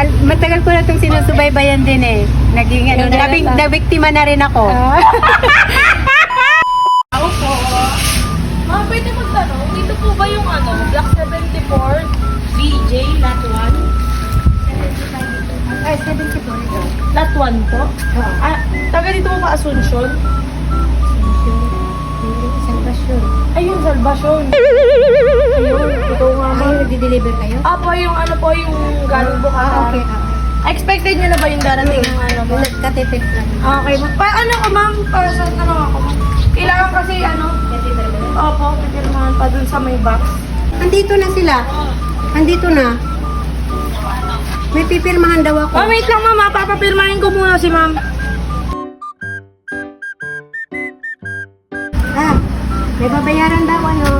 Matagal ko na itong sinusubaybayan din eh. Naging ano, nabiktima na rin ako. Ako po. Ma'am, pwede magtanong, dito po ba yung ano, Block 74, VJ, lot 1? Ay, 74 ito. Lot 1 po? Oo. Ah, taga dito po ba Asuncion? Salvation. Ayun, Salvacion. Ayun, ito nga Ay, ma'am. nagdi-deliver kayo? Apo, yung ano po, yung galing po Okay. Expected nyo na ba yung darating yung ano mo? Katipid lang. Okay, ano ko ma'am, para sa tanong ako ma'am. Kailangan kasi ano, opo, pipirmahan pa dun sa may box. Andito na sila. Andito na. May pipirmahan daw ako. Oh, wait lang ma'am, papapirmahin ko muna si ma'am. Ah, may babayaran daw ano.